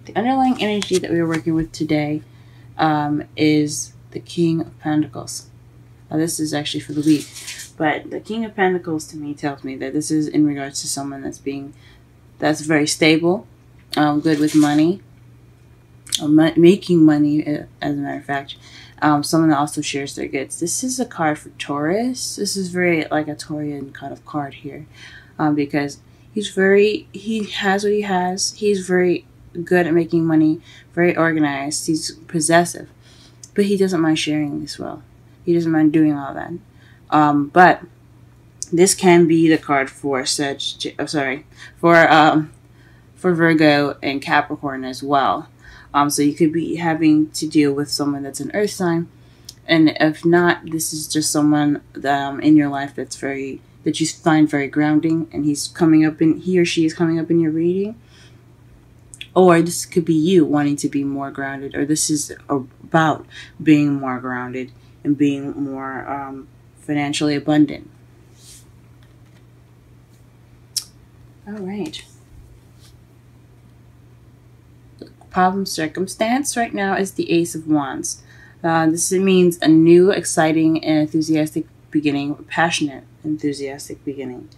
The underlying energy that we are working with today is the King of Pentacles. Now, this is actually for the week, but the King of Pentacles to me tells me that this is in regards to someone that's very stable, good with money, making money, as a matter of fact. Someone that also shares their goods. This is a card for Taurus. This is very like a Taurian kind of card here, because he has what he has. He's very good at making money, very organized. He's possessive, but he doesn't mind sharing as well. He doesn't mind doing all that. But this can be the card for for Virgo and Capricorn as well. So you could be having to deal with someone that's an earth sign, and if not, this is just someone in your life that you find very grounding, and he or she is coming up in your reading. Or this could be you wanting to be more grounded, or this is about being more grounded and being more financially abundant. All right. Problem circumstance right now is the Ace of Wands. This means a new, exciting, and enthusiastic beginning, passionate, enthusiastic beginning.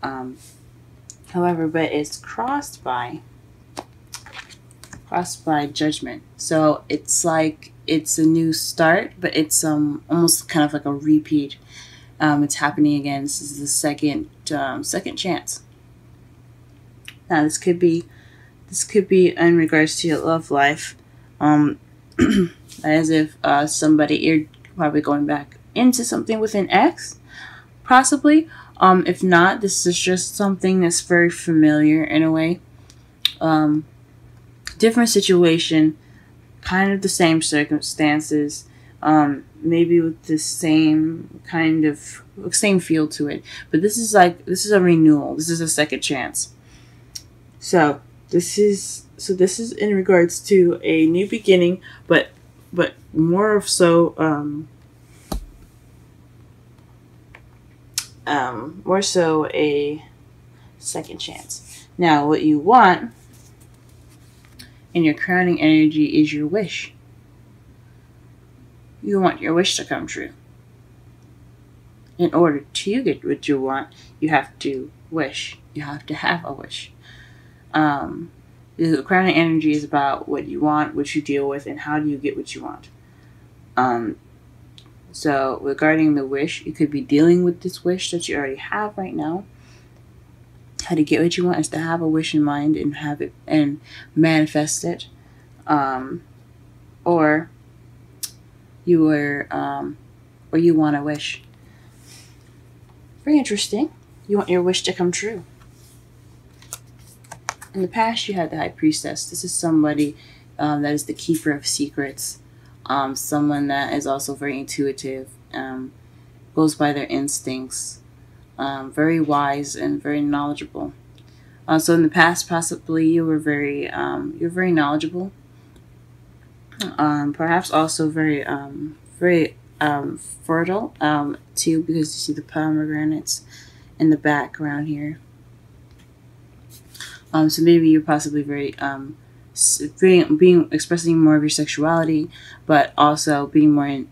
However, but it's crossed by Judgment. So it's like it's a new start, but it's almost kind of like a repeat. It's happening again. This is the second chance. Now this could be in regards to your love life, as if you're probably going back into something with an ex, possibly. If not, this is just something that's very familiar in a way. Different situation, kind of the same circumstances, maybe with the same feel to it. But this is a renewal. This is a second chance. So this is in regards to a new beginning, but more so a second chance. Now, what you want in your crowning energy is your wish. You want your wish to come true. In order to get what you want, you have to wish. You have to have a wish. The crowning energy is about what you want, what you deal with, and how do you get what you want. So regarding the wish, you could be dealing with this wish that you already have right now. How to get what you want is to have a wish in mind and have it and manifest it. Or you want a wish. Very interesting. You want your wish to come true. In the past, you had the High Priestess. This is somebody that is the keeper of secrets. Someone that is also very intuitive, goes by their instincts, very wise and very knowledgeable. So in the past, possibly you were you're very knowledgeable. Perhaps also very fertile too, because you see the pomegranates in the background here. So maybe you're possibly expressing more of your sexuality, but also being more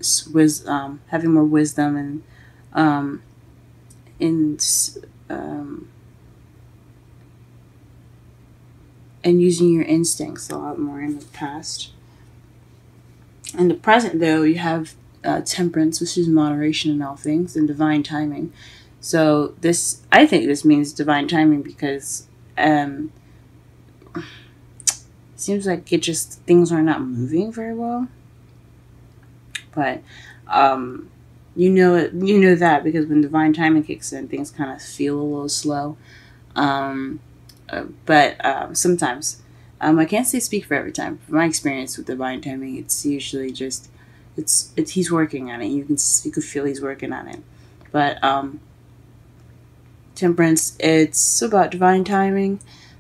having more wisdom and using your instincts a lot more in the past. In the present, though, you have temperance, which is moderation in all things, and divine timing. So I think this means divine timing because seems like things are not moving very well. But you know that because when divine timing kicks in, things kind of feel a little slow. But sometimes, I can't speak for every time. From my experience with divine timing, it's usually just he's working on it. You can feel he's working on it. But temperance, it's about divine timing,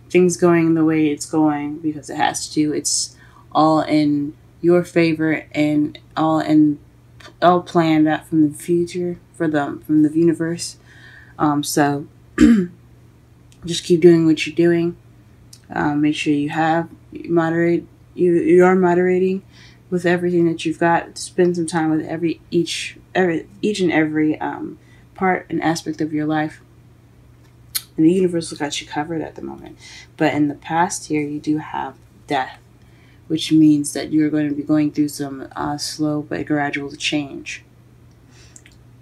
things going the way it's going because it has to. It's all in your favor and all planned out from the future from the universe. So just keep doing what you're doing. Make sure you have moderate. You are moderating with everything that you've got. Spend some time with each and every part and aspect of your life. And the universe has got you covered at the moment. But in the past here, you do have death, which means that you're going to be going through some slow but gradual change.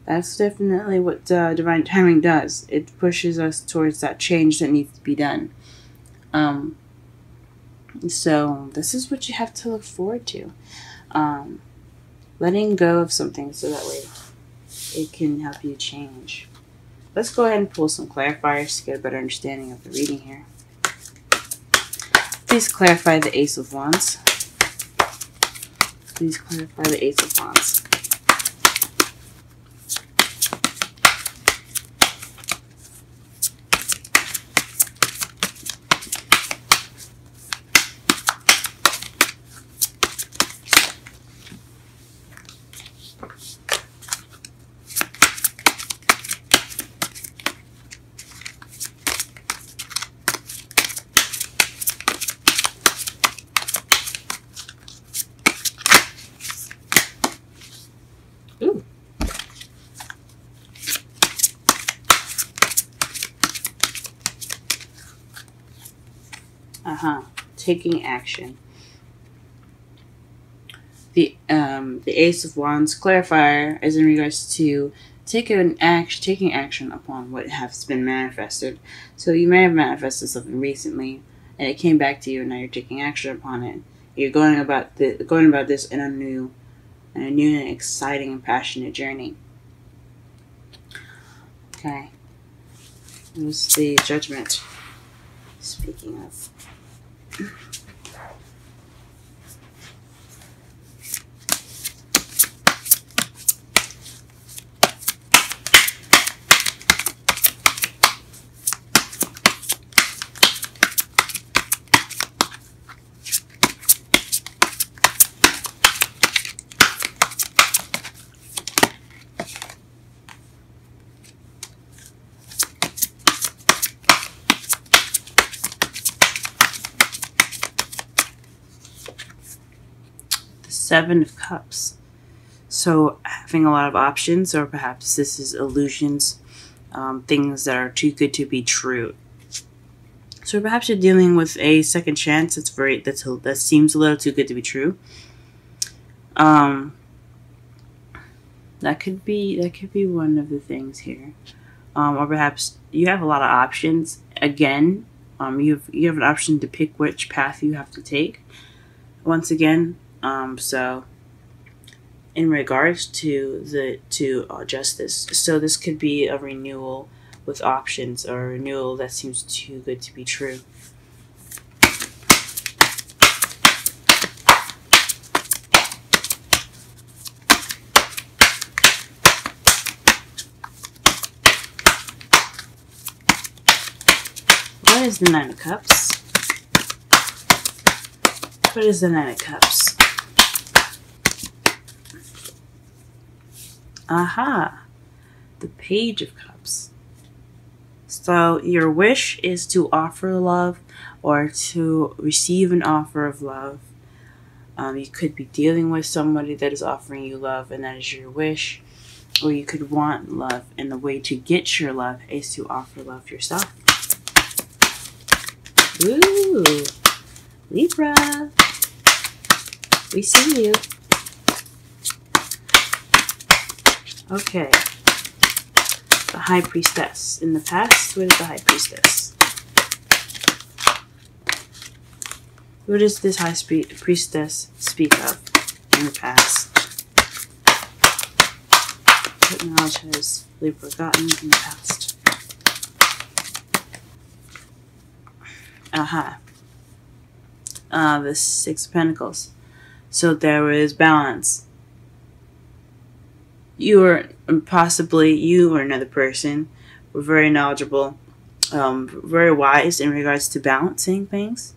That's definitely what divine timing does. It pushes us towards that change that needs to be done. So this is what you have to look forward to. Letting go of something so that way it can help you change. Let's go ahead and pull some clarifiers to get a better understanding of the reading here. Please clarify the Ace of Wands. Please clarify the Ace of Wands. Ooh. Taking action. The Ace of Wands clarifier is in regards to taking action upon what has been manifested. So you may have manifested something recently, and it came back to you, and now you're taking action upon it. You're going about this in a new and exciting and passionate journey. Okay. What's the Judgment? Speaking of. Seven of Cups. So having a lot of options, or perhaps this is illusions, things that are too good to be true. So perhaps you're dealing with a second chance that seems a little too good to be true. That could be one of the things here. Or perhaps you have a lot of options. Again, you have an option to pick which path you have to take. Once again, so in regards to justice, so this could be a renewal with options, or a renewal that seems too good to be true. What is the Nine of Cups? What is the Nine of Cups? Aha! The Page of Cups. So your wish is to offer love, or to receive an offer of love. You could be dealing with somebody that is offering you love, and that is your wish. Or you could want love, and the way to get your love is to offer love yourself. Ooh! Libra! We see you. Okay. The High Priestess. In the past, what is the High Priestess? What does this High Priestess speak of in the past? What knowledge has Libra gotten in the past? Aha. The Six of Pentacles. So there is balance. You or another person were very knowledgeable, very wise in regards to balancing things.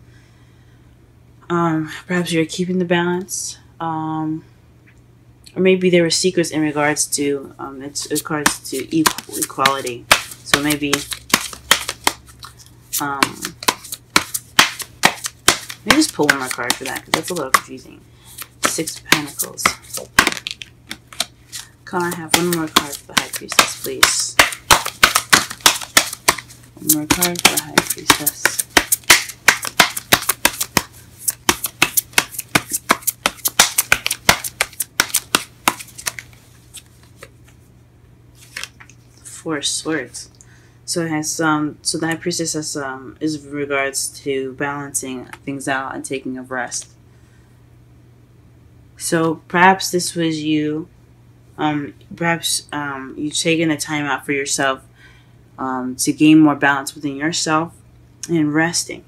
Perhaps you're keeping the balance, or maybe there were secrets in regards to equality. So maybe Let me just pull one more card for that, because that's a little confusing. Six of Pentacles. Can I have one more card for the High Priestess, please? One more card for the High Priestess. Four of Swords. So it has so the High Priestess has is in regards to balancing things out and taking a rest. So perhaps this was you. Perhaps you've taken a time out for yourself to gain more balance within yourself and resting.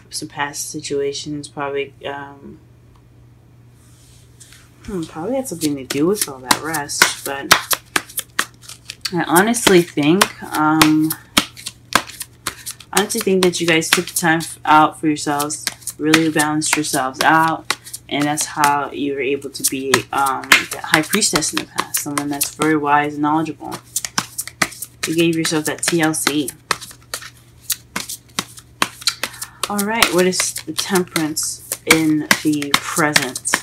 Some past situations probably probably had something to do with all that rest, but I honestly think that you guys took the time out for yourselves, really balanced yourselves out, and that's how you were able to be the High Priestess in the past, someone that's very wise and knowledgeable. You gave yourself that TLC. Alright, what is the Temperance in the present?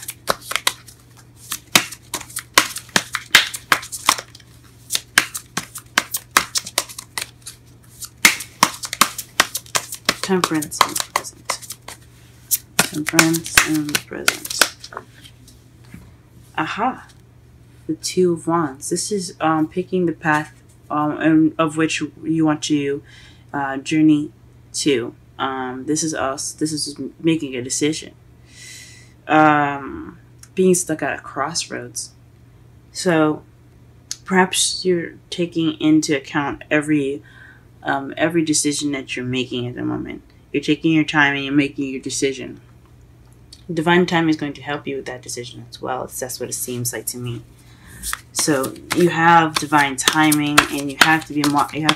Temperance in the present. Temperance in the present. Aha! The Two of Wands. This is picking the path of which you want to journey to. This is us. This is making a decision. Being stuck at a crossroads. So perhaps you're taking into account every decision that you're making at the moment. You're taking your time and you're making your decision. Divine time is going to help you with that decision as well. That's what it seems like to me. So you have divine timing, and you have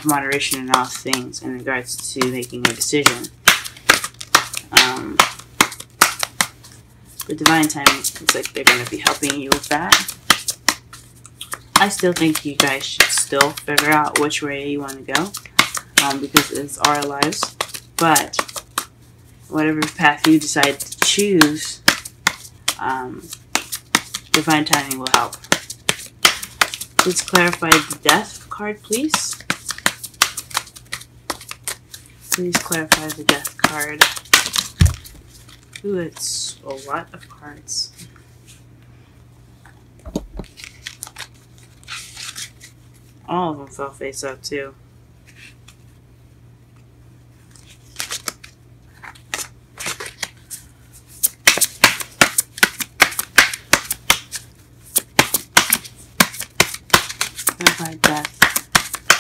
moderation in all things in regards to making a decision. The divine timing looks like they're going to be helping you with that. I still think you guys should still figure out which way you want to go, because it's our lives. But whatever path you decide to choose, divine timing will help. Please clarify the Death card, please. Please clarify the Death card. Ooh, it's a lot of cards. All of them fell face up, too. Clarify death.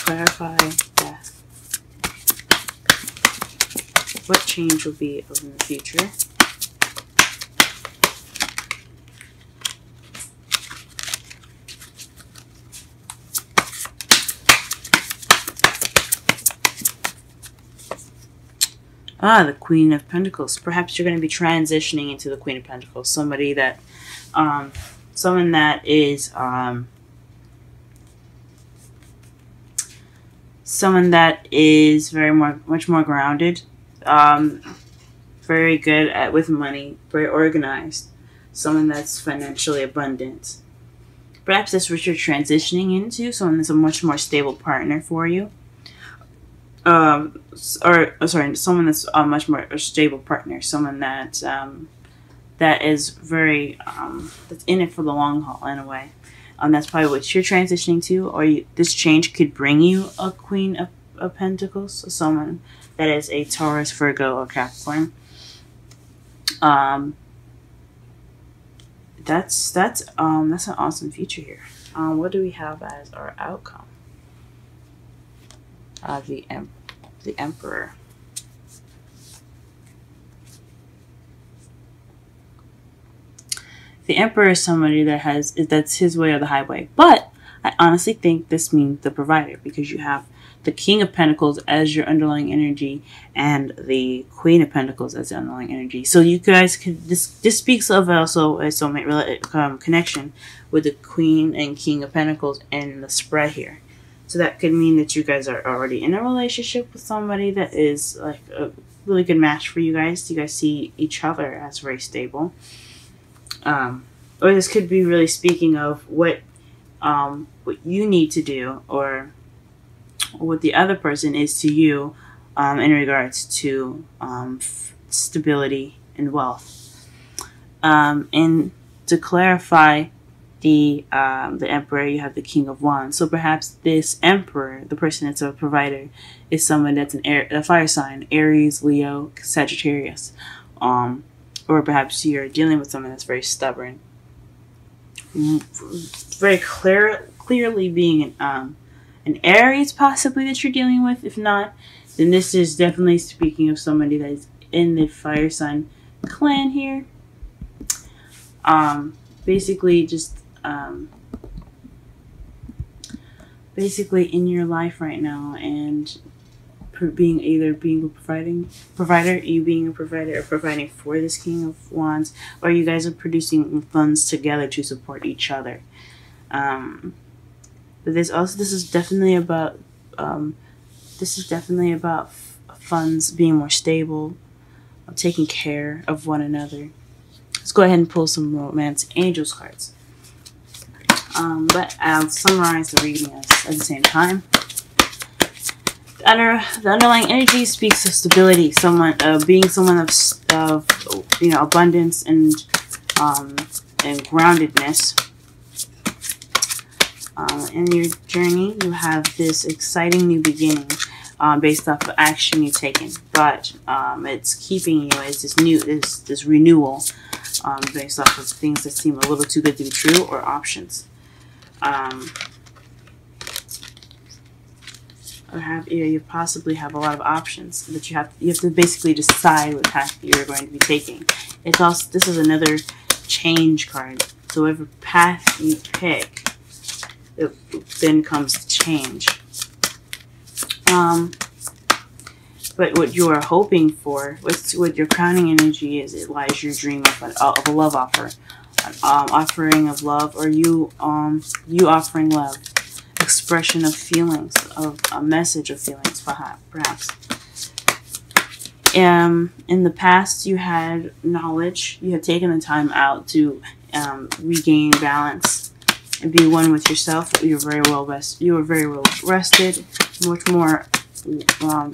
Clarify death. What change will be in the future? Ah, the Queen of Pentacles. Perhaps you're going to be transitioning into the Queen of Pentacles. Somebody that, someone that is, much more grounded, very good with money, very organized, someone that's financially abundant. Perhaps that's what you're transitioning into, someone that's a much more stable partner for you. Someone that's a much more stable partner, someone that that is very that's in it for the long haul in a way. That's probably what you're transitioning to, or this change could bring you a Queen of Pentacles, so someone that is a Taurus, Virgo, or Capricorn. That's an awesome future here. What do we have as our outcome? The Emperor. The Emperor is somebody that's his way or the highway. But I honestly think this means the provider, because you have the King of Pentacles as your underlying energy and the Queen of Pentacles as the underlying energy. So you guys could, this speaks of also a soulmate connection with the Queen and King of Pentacles and the spread here. So that could mean that you guys are already in a relationship with somebody that is like really good match for you guys. You guys see each other as very stable. Or this could be really speaking of what you need to do, or what the other person is to you, in regards to stability and wealth. And to clarify the emperor, you have the king of wands. So perhaps this emperor, the person that's a provider, is someone that's a fire sign: Aries, Leo, Sagittarius. Or perhaps you're dealing with someone that's very stubborn, very clearly being an Aries possibly that you're dealing with. If not, then this is definitely speaking of somebody that is in the fire sign clan here. Basically just basically in your life right now, and being a provider, you being a provider, or providing for this king of wands, or you guys are producing funds together to support each other. But this is definitely about funds being more stable, taking care of one another. Let's go ahead and pull some romance angels cards. But I'll summarize the reading at the same time. The underlying energy speaks of stability, being someone of abundance and groundedness. In your journey, you have this exciting new beginning, based off of action you've taken, but it's keeping you as this renewal, based off of things that seem a little too good to be true, or options. You possibly have a lot of options that you have to basically decide what path you're going to be taking. This is another change card. So whatever path you pick, it then comes to change. But what you are hoping for, what your crowning energy is, it lies your dream of a love offer, an offering of love, or you offering love. Expression of feelings, of a message of feelings, perhaps. In the past, you had knowledge. You had taken the time out to regain balance and be one with yourself. You were very well rested. Much more,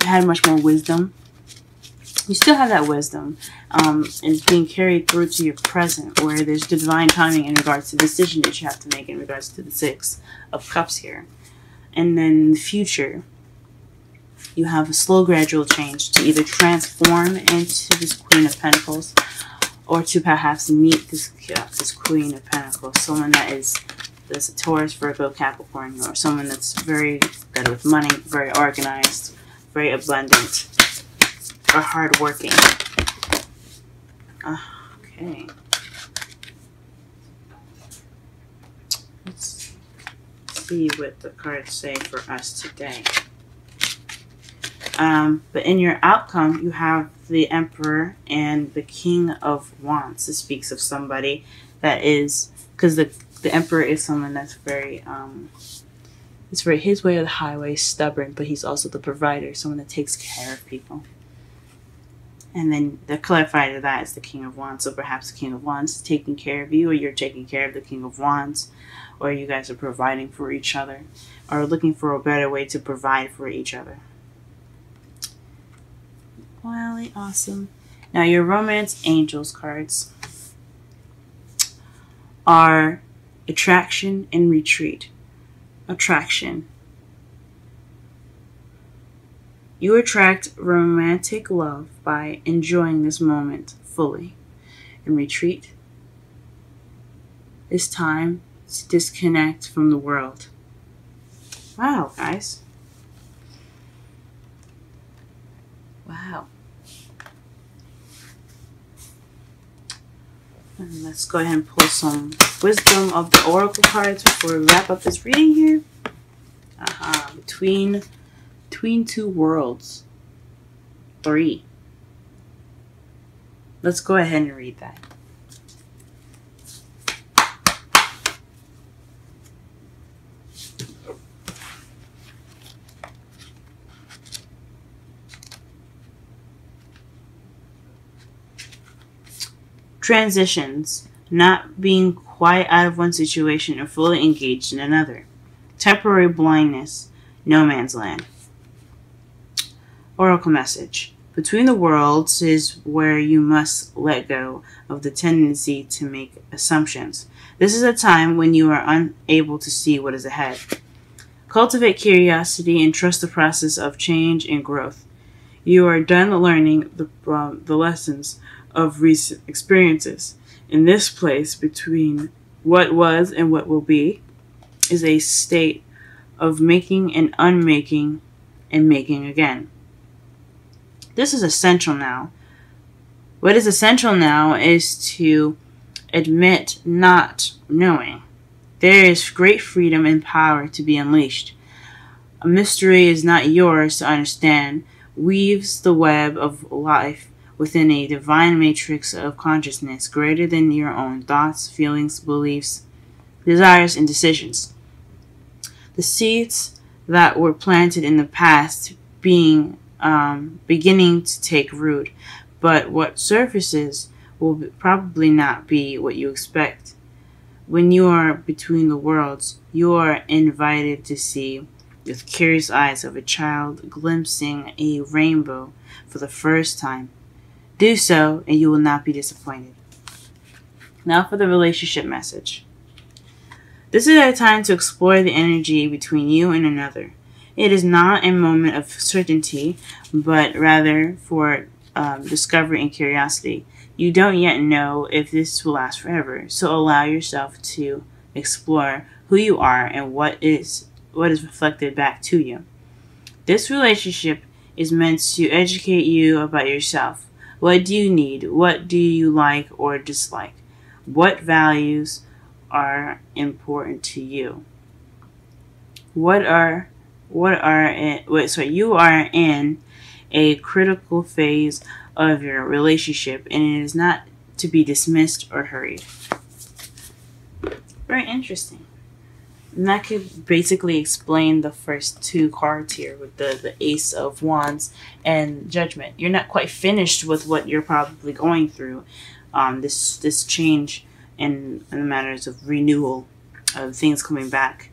had much more wisdom. You still have that wisdom, and being carried through to your present, where there's divine timing in regards to the decision that you have to make in regards to the Six of Cups here. And then in the future, you have a slow, gradual change to either transform into this Queen of Pentacles, or to perhaps meet this Queen of Pentacles, someone that's a Taurus, Virgo, Capricorn, or someone that's very good with money, very organized, very abundant, or hardworking. Okay. Let's see what the cards say for us today. But in your outcome, you have the Emperor and the King of Wands. This speaks of somebody that is, because the Emperor is someone that's very, it's very his way or the highway, stubborn, but he's also the provider, someone that takes care of people. And then the clarifier to that is the King of Wands. So perhaps the King of Wands is taking care of you, or you're taking care of the King of Wands, or you guys are providing for each other, or looking for a better way to provide for each other. Really awesome. Now your Romance Angels cards are attraction and retreat. Attraction. You attract romantic love by enjoying this moment fully. And retreat is time to disconnect from the world. Wow, guys. Wow. And let's go ahead and pull some wisdom of the oracle cards before we wrap up this reading here. Between two worlds. 3. Let's go ahead and read that. Transitions, not being quite out of one situation and fully engaged in another. Temporary blindness, no man's land. Oracle message. Between the worlds is where you must let go of the tendency to make assumptions. This is a time when you are unable to see what is ahead. Cultivate curiosity and trust the process of change and growth. You are done learning the lessons of recent experiences. In this place between what was and what will be is a state of making and unmaking and making again. This is essential now. What is essential now is to admit not knowing. There is great freedom and power to be unleashed. A mystery is not yours to understand, weaves the web of life within a divine matrix of consciousness greater than your own thoughts, feelings, beliefs, desires, and decisions. The seeds that were planted in the past beginning to take root, but what surfaces will probably not be what you expect. When you are between the worlds, you are invited to see with curious eyes of a child glimpsing a rainbow for the first time. Do so, and you will not be disappointed. Now for the relationship message. This is a time to explore the energy between you and another. It is not a moment of certainty, but rather for discovery and curiosity. You don't yet know if this will last forever, so allow yourself to explore who you are and what is reflected back to you. This relationship is meant to educate you about yourself. What do you need? What do you like or dislike? What values are important to you? You are in a critical phase of your relationship, and it is not to be dismissed or hurried. Very interesting. And that could basically explain the first two cards here with the Ace of Wands and Judgment. You're not quite finished with what you're probably going through. This change in the matters of renewal, of things coming back.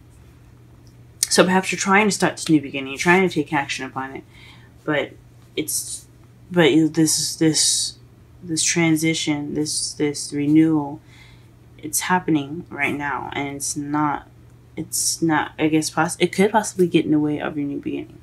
So perhaps you're trying to start this new beginning. You're trying to take action upon it, but this transition, this renewal, it's happening right now, and it's not. I guess it could possibly get in the way of your new beginning.